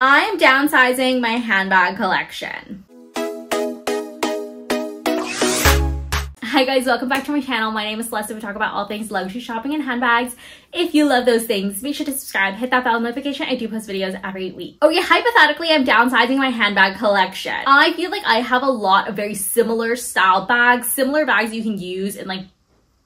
I am downsizing my handbag collection. Hi guys, welcome back to my channel. My name is Celesta. We talk about all things luxury shopping and handbags. If you love those things, make sure to subscribe, hit that bell notification. I do post videos every week. Okay, hypothetically, I'm downsizing my handbag collection. I feel like I have a lot of very similar style bags, similar bags you can use in like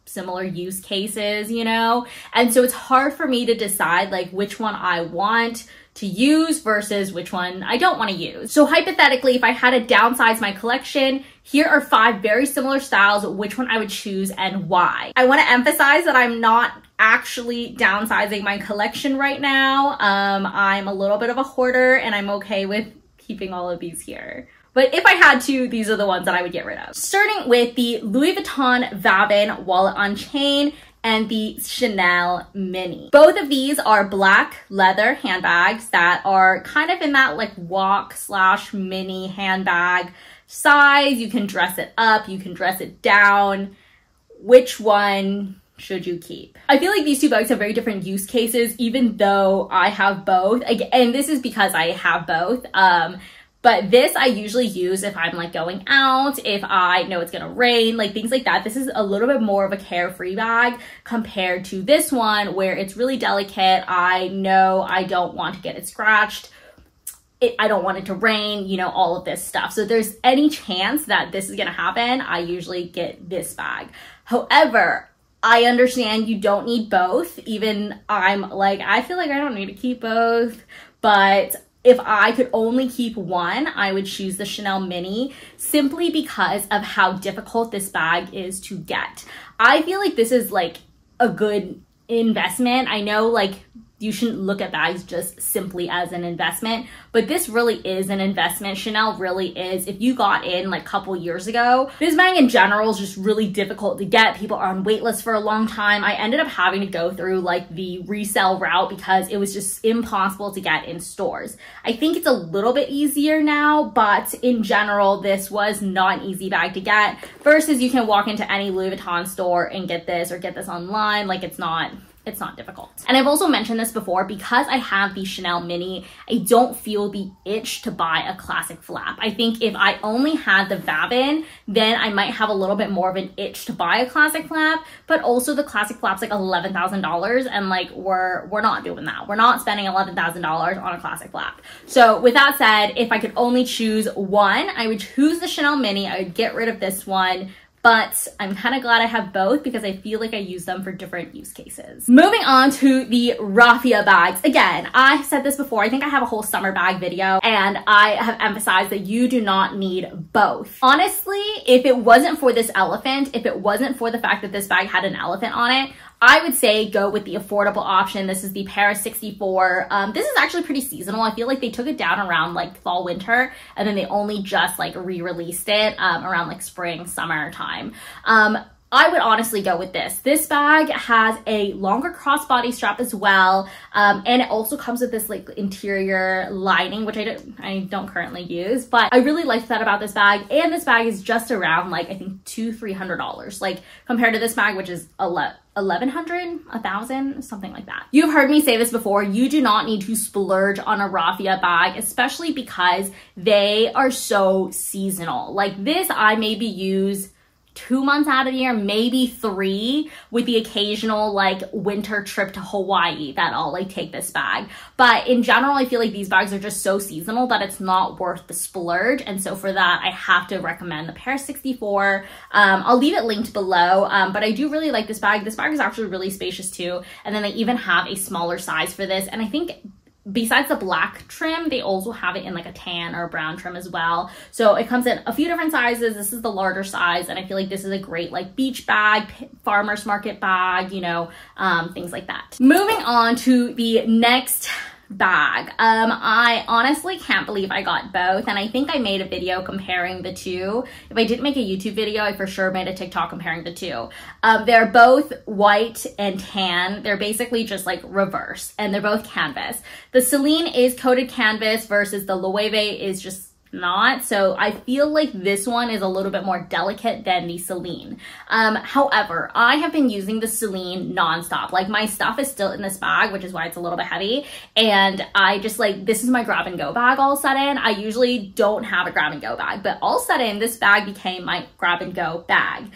similar use cases, you know? And so it's hard for me to decide like which one I want to use versus which one I don't want to use. So hypothetically, if I had to downsize my collection, here are 5 very similar styles, which one I would choose and why. I want to emphasize that I'm not actually downsizing my collection right now. I'm a little bit of a hoarder and I'm okay with keeping all of these here. But if I had to, these are the ones that I would get rid of. Starting with the Louis Vuitton Vabin Wallet on Chain and the Chanel Mini. Both of these are black leather handbags that are kind of in that like walk/mini handbag size. You can dress it up, you can dress it down. Which one should you keep? I feel like these two bags have very different use cases, even though I have both. And this is because I have both. But this I usually use if I'm like going out, if I know it's gonna rain, like things like that. This is a little bit more of a carefree bag compared to this one where it's really delicate. I know I don't want to get it scratched. I don't want it to rain, you know, all of this stuff. So if there's any chance that this is gonna happen, I usually get this bag. However, I understand you don't need both. Even I'm like, I feel like I don't need to keep both, but if I could only keep one, I would choose the Chanel Mini simply because of how difficult this bag is to get. I feel like this is like a good investment. I know like you shouldn't look at bags just simply as an investment, but this really is an investment. Chanel really is. If you got in like a couple years ago, this bag in general is just really difficult to get. People are on wait lists for a long time. I ended up having to go through like the resale route because it was just impossible to get in stores. I think it's a little bit easier now, but in general, this was not an easy bag to get versus you can walk into any Louis Vuitton store and get this or get this online. Like it's not difficult. And I've also mentioned this before, because I have the Chanel Mini, I don't feel the itch to buy a classic flap. I think if I only had the Vabin, then I might have a little bit more of an itch to buy a classic flap, but also the classic flap's like $11,000 and like we're not doing that. We're not spending $11,000 on a classic flap. So with that said, if I could only choose one, I would choose the Chanel Mini. I would get rid of this one. But I'm kind of glad I have both because I feel like I use them for different use cases. Moving on to the Raffia bags. Again, I said this before, I think I have a whole summer bag video and I have emphasized that you do not need both. Honestly, if it wasn't for this elephant, if it wasn't for the fact that this bag had an elephant on it, I would say go with the affordable option. This is the Paris 64. This is actually pretty seasonal. I feel like they took it down around like fall, winter, and then they only just like re-released it around like spring, summer time. I would honestly go with this. This bag has a longer crossbody strap as well. And it also comes with this like interior lining, which I don't currently use, but I really liked that about this bag. And this bag is just around like, I think $200-300, like compared to this bag, which is $1,100, $1,000, something like that. You've heard me say this before. You do not need to splurge on a Raffia bag, especially because they are so seasonal. Like this, I maybe use 2 months out of the year, maybe 3, with the occasional like winter trip to Hawaii that I'll like take this bag. But in general, I feel like these bags are just so seasonal that it's not worth the splurge. And so for that, I have to recommend the Paris 64. I'll leave it linked below, but I do really like this bag. This bag is actually really spacious too. And then they even have a smaller size for this. And I think besides the black trim, they also have it in like a tan or a brown trim as well. So it comes in a few different sizes. This is the larger size, and I feel like this is a great like beach bag, farmer's market bag, you know, things like that. Moving on to the next bag. I honestly can't believe I got both, and I think I made a video comparing the two. If I didn't make a YouTube video, I for sure made a TikTok comparing the two. They're both white and tan. They're basically just like reverse, and they're both canvas. The Celine is coated canvas versus the Loewe is just not. So I feel like this one is a little bit more delicate than the Celine. However, I have been using the Celine nonstop. Like my stuff is still in this bag, which is why it's a little bit heavy. And I just like, this is my grab and go bag all of a sudden. I usually don't have a grab and go bag, but all of a sudden this bag became my grab and go bag.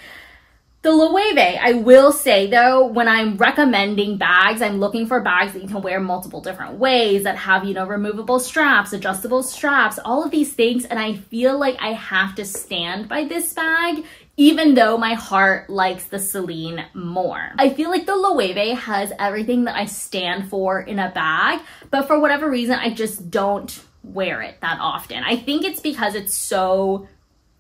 The Loewe, I will say though, when I'm recommending bags, I'm looking for bags that you can wear multiple different ways, that have, you know, removable straps, adjustable straps, all of these things. And I feel like I have to stand by this bag, even though my heart likes the Celine more. I feel like the Loewe has everything that I stand for in a bag, but for whatever reason, I just don't wear it that often. I think it's because it's so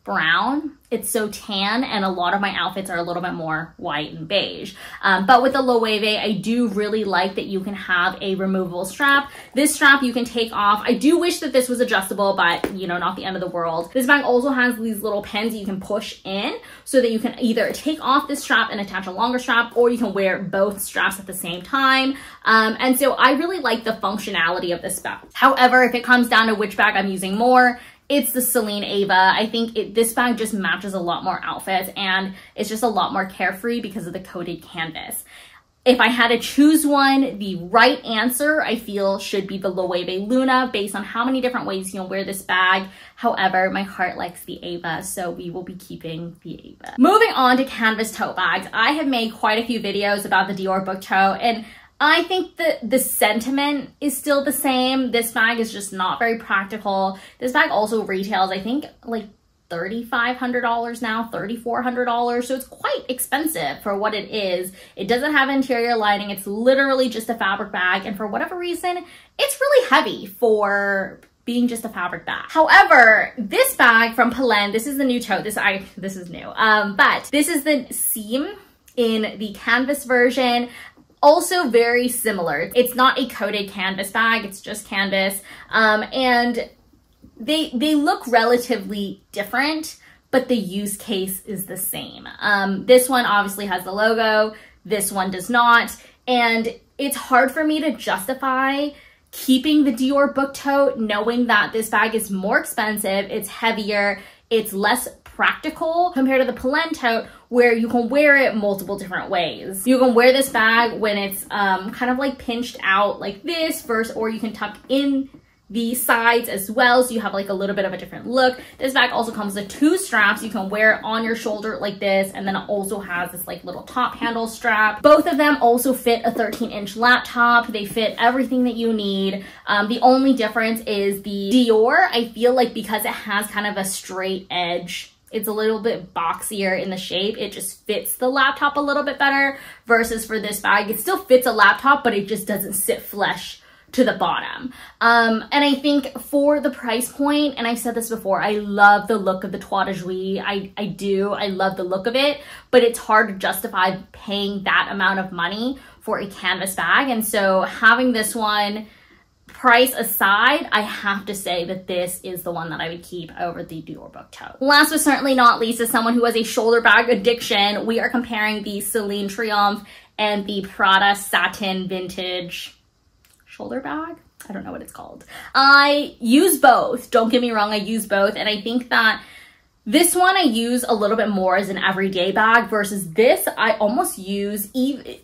brown, it's so tan, and a lot of my outfits are a little bit more white and beige. But with the Loewe, I do really like that you can have a removable strap. This strap you can take off. I do wish that this was adjustable, but you know, not the end of the world. This bag also has these little pins that you can push in so that you can either take off this strap and attach a longer strap, or you can wear both straps at the same time. And so I really like the functionality of this bag. However, if it comes down to which bag I'm using more, it's the Celine Ava. I think this bag just matches a lot more outfits, and it's just a lot more carefree because of the coated canvas. If I had to choose one, the right answer I feel should be the Loewe Luna, based on how many different ways you can wear this bag. However, my heart likes the Ava, so we will be keeping the Ava. Moving on to canvas tote bags. I have made quite a few videos about the Dior book tote, and I think that the sentiment is still the same. This bag is just not very practical. This bag also retails, I think, like $3,500 now, $3,400. So it's quite expensive for what it is. It doesn't have interior lining. It's literally just a fabric bag. And for whatever reason, it's really heavy for being just a fabric bag. However, this bag from Pelen, this is the new tote. This is new. But this is the seam in the canvas version. Also very similar. It's not a coated canvas bag, it's just canvas. And they look relatively different, but the use case is the same. This one obviously has the logo, this one does not. And it's hard for me to justify keeping the Dior book tote, knowing that this bag is more expensive, it's heavier, it's less practical compared to the Pelen tote, where you can wear it multiple different ways. You can wear this bag when it's kind of like pinched out like this, or you can tuck in the sides as well, so you have like a little bit of a different look. This bag also comes with 2 straps. You can wear it on your shoulder like this, and then it also has this like little top handle strap. Both of them also fit a 13-inch laptop. They fit everything that you need. The only difference is the Dior, I feel like because it has kind of a straight edge, it's a little bit boxier in the shape. It just fits the laptop a little bit better, versus for this bag, it still fits a laptop, but it just doesn't sit flush to the bottom. And I think for the price point, and I've said this before, I love the look of the Toit de Jouy. I do. I love the look of it, but it's hard to justify paying that amount of money for a canvas bag. And so having this one, price aside, I have to say that this is the one that I would keep over the Dior book tote. Last but certainly not least, as someone who has a shoulder bag addiction, we are comparing the Celine Triomphe and the Prada Satin Vintage shoulder bag. I don't know what it's called. I use both. Don't get me wrong, I use both. And I think that this one I use a little bit more as an everyday bag, versus this I almost use,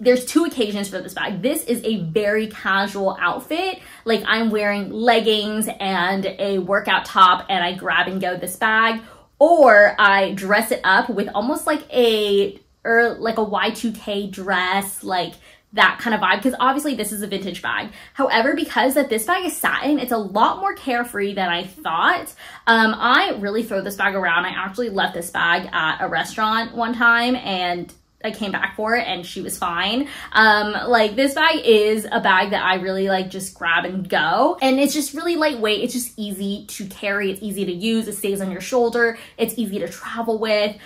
there's 2 occasions for this bag. This is a very casual outfit. Like I'm wearing leggings and a workout top and I grab and go this bag, or I dress it up with almost like a Y2K dress, like that kind of vibe, because obviously this is a vintage bag. However, because that this bag is satin, it's a lot more carefree than I thought. I really throw this bag around. I actually left this bag at a restaurant one time and I came back for it and she was fine. Like this bag is a bag that I really like just grab and go. And it's just really lightweight. It's just easy to carry. It's easy to use. It stays on your shoulder. It's easy to travel with.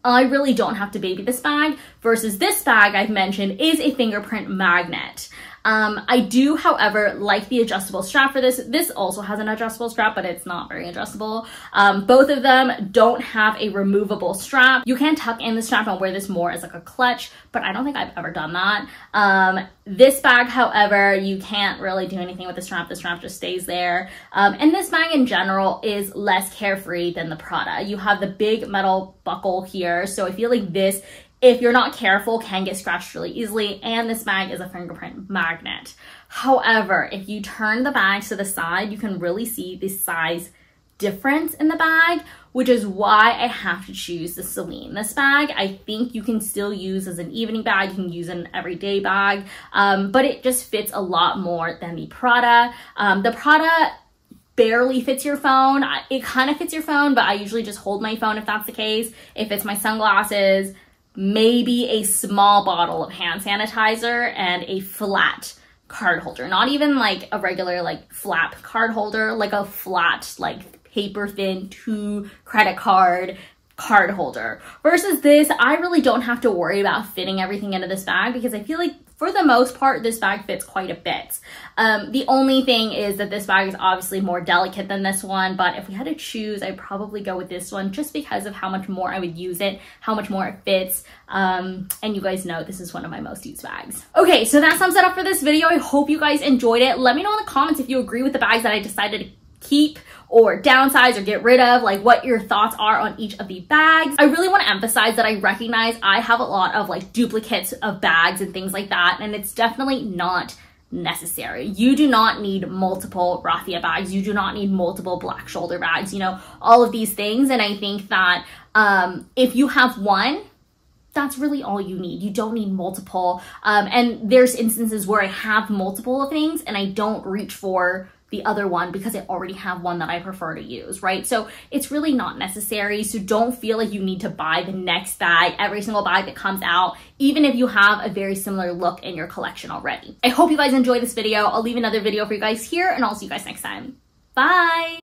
I really don't have to baby this bag, versus this bag I've mentioned is a fingerprint magnet. I do, however, like the adjustable strap for this. This also has an adjustable strap, but it's not very adjustable. Both of them don't have a removable strap. You can tuck in the strap and wear this more as like a clutch, but I don't think I've ever done that. This bag, however, you can't really do anything with the strap. The strap just stays there. And this bag in general is less carefree than the Prada. You have the big metal buckle here, so I feel like this, if you're not careful, can get scratched really easily, and this bag is a fingerprint magnet. However, if you turn the bag to the side, you can really see the size difference in the bag, which is why I have to choose the Celine. This bag, I think you can still use as an evening bag, you can use an everyday bag, but it just fits a lot more than the Prada. The Prada barely fits your phone. It kind of fits your phone, but I usually just hold my phone if that's the case. If it's my sunglasses, maybe a small bottle of hand sanitizer and a flat card holder. Not even like a regular like flap card holder, like a flat, like paper thin 2 credit card holder. Versus this, I really don't have to worry about fitting everything into this bag because I feel like for the most part, this bag fits quite a bit. The only thing is that this bag is obviously more delicate than this one, but if we had to choose, I'd probably go with this one just because of how much more I would use it, how much more it fits. And you guys know this is one of my most used bags. Okay, so that sums it up for this video. I hope you guys enjoyed it. Let me know in the comments if you agree with the bags that I decided to keep or downsize or get rid of, like what your thoughts are on each of the bags. I really want to emphasize that I recognize I have a lot of like duplicates of bags and things like that, and it's definitely not necessary. You do not need multiple Raffia bags. You do not need multiple black shoulder bags, you know, all of these things. And I think that if you have one, that's really all you need. You don't need multiple. And there's instances where I have multiple things and I don't reach for the other one because I already have one that I prefer to use, right? So it's really not necessary. So don't feel like you need to buy the next bag, every single bag that comes out, even if you have a very similar look in your collection already. I hope you guys enjoyed this video. I'll leave another video for you guys here and I'll see you guys next time. Bye.